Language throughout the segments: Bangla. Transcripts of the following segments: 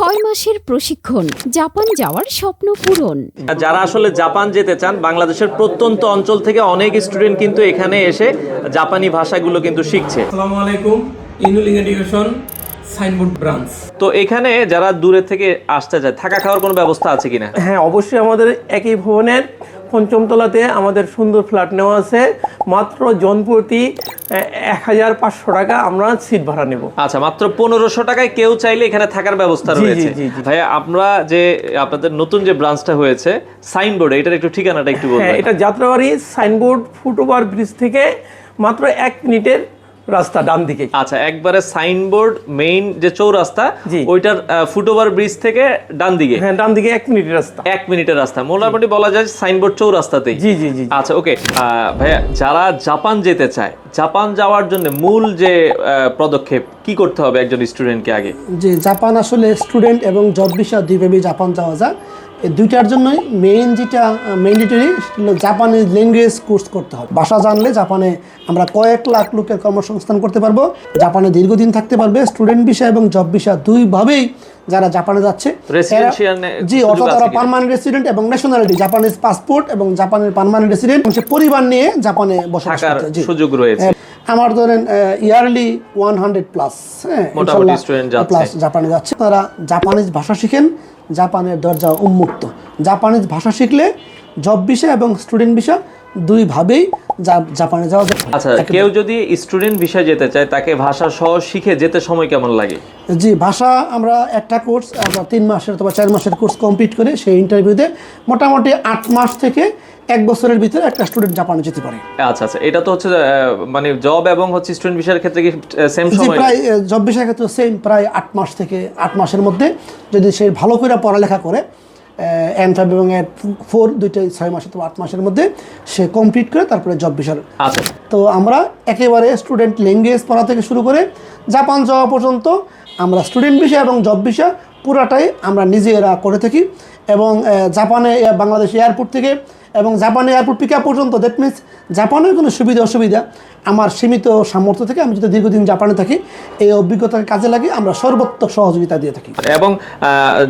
6 মাসের প্রশিক্ষণ, জাপান যাওয়ার স্বপ্ন পূরণ। যারা আসলে জাপান যেতে চান, বাংলাদেশের প্রত্যন্ত অঞ্চল থেকে অনেক স্টুডেন্ট কিন্তু এখানে এসে জাপানি ভাষাগুলো কিন্তু শিখছে। আসসালামু আলাইকুম, ইনুলিং এডুকেশন সাইনবোর্ড ব্রাঞ্চ। তো এখানে যারা দূরে থেকে আসতে চায়, থাকা খাওয়ার কোনো ব্যবস্থা আছে কিনা? হ্যাঁ, অবশ্যই আমাদের একই ভবনের ৫ম তলাতে আমাদের সুন্দর ফ্ল্যাট নেওয়া আছে। মাত্র জনপ্রতি ১,৫০০ টাকা আমরা সিট ভাড়া নেব। আচ্ছা, মাত্র ১৫০০ টাকায় কেউ চাইলে এখানে থাকার ব্যবস্থা রয়েছে। ভাইয়া, আমরা যে আপনাদের নতুন যে ব্রাঞ্চটা হয়েছে সাইনবোর্ড, এটার একটু ঠিকানাটা একটু বলবেন? এটা যাত্রাবাড়ি সাইনবোর্ড ফুটওভার ব্রিজ থেকে মাত্র ১ মিনিটের রাস্তা, ডান দিকে। আচ্ছা, একবারে সাইনবোর্ড মেইন যে চৌরাস্তা, ওইটার ফুটওভার ব্রিজ থেকে ডান দিকে? হ্যাঁ, ডান দিকে ১ মিনিটের রাস্তা। ১ মিনিটের রাস্তা, মোটামুটি বলা যায় সাইনবোর্ড চৌরাস্তাতেই। জি জি জি। আচ্ছা, ওকে ভাইয়া, যারা জাপান যেতে চায়, জাপান যাওয়ার জন্য মূল যে পদক্ষেপ কি করতে হবে একজন স্টুডেন্টকে আগে? যে জাপান আসলে স্টুডেন্ট এবং জব ভিসা দুইভাবে জাপান যাওয়া যায়। এই দুইটার জন্যই যেটা ম্যান্ডেটরি জাপানিজ ল্যাঙ্গুয়েজ কোর্স করতে হবে। ভাষা জানলে জাপানে আমরা কয়েক লাখ লোকের কর্মসংস্থান করতে পারবো, জাপানে দীর্ঘদিন থাকতে পারবে। স্টুডেন্ট ভিসা এবং জব ভিসা দুইভাবেই যারা জাপানে যাচ্ছে, জি, অর্থাৎ তারা পার্মানেন্ট রেসিডেন্ট এবং ন্যাশনালিটি জাপানিজ পাসপোর্ট এবং জাপানের পার্মানেন্ট রেসিডেন্ট, সে পরিবার নিয়ে জাপানে বসবাস করতে সুযোগ রয়েছে। আমার ধরেন ইয়ারলি 100+, হ্যাঁ, মোটামুটি স্টুডেন্ট যাচ্ছে, জাপানে যাচ্ছে। তারা জাপানিজ ভাষা শিখেন, জাপানের দরজা উন্মুক্ত। জাপানিজ ভাষা শিখলে জব ভিসা এবং স্টুডেন্ট ভিসা দুইভাবেই জাপানে যাওয়া যায়। আচ্ছা, কেউ যদি স্টুডেন্ট ভিসা যেতে চায়, তাকে ভাষা সহ শিখে যেতে সময় কেমন লাগে? জি, ভাষা আমরা একটা কোর্স আমরা 3 মাসের অথবা 4 মাসের কোর্স কমপ্লিট করে সেই ইন্টারভিউতে মোটামুটি 8 মাস থেকে 1 বছরের ভিতরে একটা স্টুডেন্ট জাপানে যেতে পারে। আচ্ছা আচ্ছা, এটা তো হচ্ছে মানে জব এবং হচ্ছে স্টুডেন্ট ভিসার ক্ষেত্রে কি সেম সময়? প্রায় জব ভিসার ক্ষেত্রে সেম, প্রায় 8 মাস থেকে 8 মাসের মধ্যে যদি সে ভালো করে পড়ালেখা করে, N5 এবং N4 দুইটাই 6 মাস অথবা 8 মাসের মধ্যে সে কমপ্লিট করে তারপরে জব ভিসার। আচ্ছা, তো আমরা একেবারে স্টুডেন্ট ল্যাঙ্গুয়েজ পড়া থেকে শুরু করে জাপান যাওয়া পর্যন্ত আমরা স্টুডেন্ট ভিসা এবং জব ভিসা পুরাটাই আমরা নিজেরা করে থাকি। এবং জাপানে বাংলাদেশ এয়ারপোর্ট থেকে এবং জাপানে এয়ারপোর্ট পিক আপ পর্যন্ত, দ্যাট মিনস জাপানের কোনো সুবিধা অসুবিধা আমার সীমিত সামর্থ্য থেকে, আমি যদি দীর্ঘদিন জাপানে থাকি, এই অভিজ্ঞতাকে কাজে লাগিয়ে আমরা সর্বোত্তম সহযোগিতা দিয়ে থাকি। এবং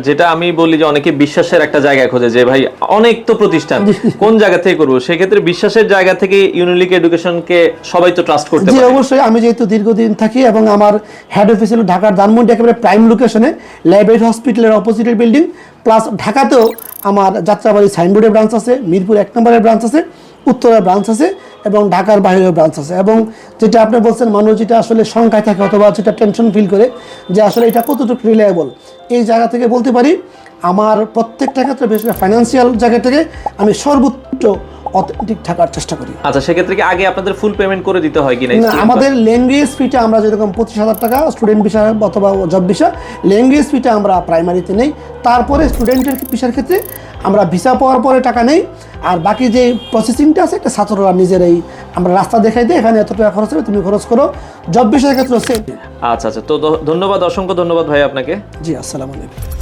যেটা আমি বলি যে অনেকে বিশ্বাসের একটা জায়গা খোঁজে, যে ভাই অনেক তো প্রতিষ্ঠান, কোন জায়গা থেকে করবো? সেক্ষেত্রে বিশ্বাসের জায়গা থেকে ইউনিলিক এডুকেশনকে সবাই তো ট্রাস্ট করতে পারে। জি, অবশ্যই। আমি যেহেতু দীর্ঘদিন থাকি এবং আমার হেড অফিস হলো ঢাকার ধানমন্ডি, একেবারে প্রাইম লোকেশনে, লাইব্রেরি হসপিটালের অপোজিটের বিল্ডিং, প্লাস ঢাকাতেও আমার যাত্রাবাড়ি সাইনবোর্ডের ব্রাঞ্চ আছে, মিরপুর 1 নম্বরের ব্রাঞ্চ আছে, উত্তরের ব্রাঞ্চ আছে এবং ঢাকার বাইরের ব্রাঞ্চ আছে। এবং যেটা আপনি বলছেন, মানুষ যেটা আসলে শঙ্কায় থাকে অথবা যেটা টেনশন ফিল করে যে আসলে এটা কতটুকু রিলায়েবল, এই জায়গা থেকে বলতে পারি আমার প্রত্যেকটা ক্ষেত্রে, বিশেষ করে ফাইন্যান্সিয়াল জায়গা থেকে আমি সর্বোচ্চ অথেন্টিক থাকার চেষ্টা করি। আচ্ছা, সেক্ষেত্রে কি আগে আপনাদের ফুল পেমেন্ট করে দিতে হয় কিনা? আমাদের ল্যাঙ্গুয়েজ ফিটা আমরা যেরকম 25,000 টাকা স্টুডেন্ট ভিসা অথবা জব ভিসা, ল্যাঙ্গুয়েজ ফিটা আমরা প্রাইমারিতে নেই। তারপরে স্টুডেন্টের ভিসার ক্ষেত্রে আমরা ভিসা পাওয়ার পরে টাকা নেই, আর বাকি যে প্রসেসিংটা আছে একটা ছাত্ররা নিজেরাই, আমরা রাস্তা দেখাই দিই, এখানে এত টাকা খরচ হবে, তুমি খরচ করো। জব ভিসার ক্ষেত্রে সেম। আচ্ছা আচ্ছা, তো ধন্যবাদ, অসংখ্য ধন্যবাদ ভাই আপনাকে। জি, আসসালামু আলাইকুম।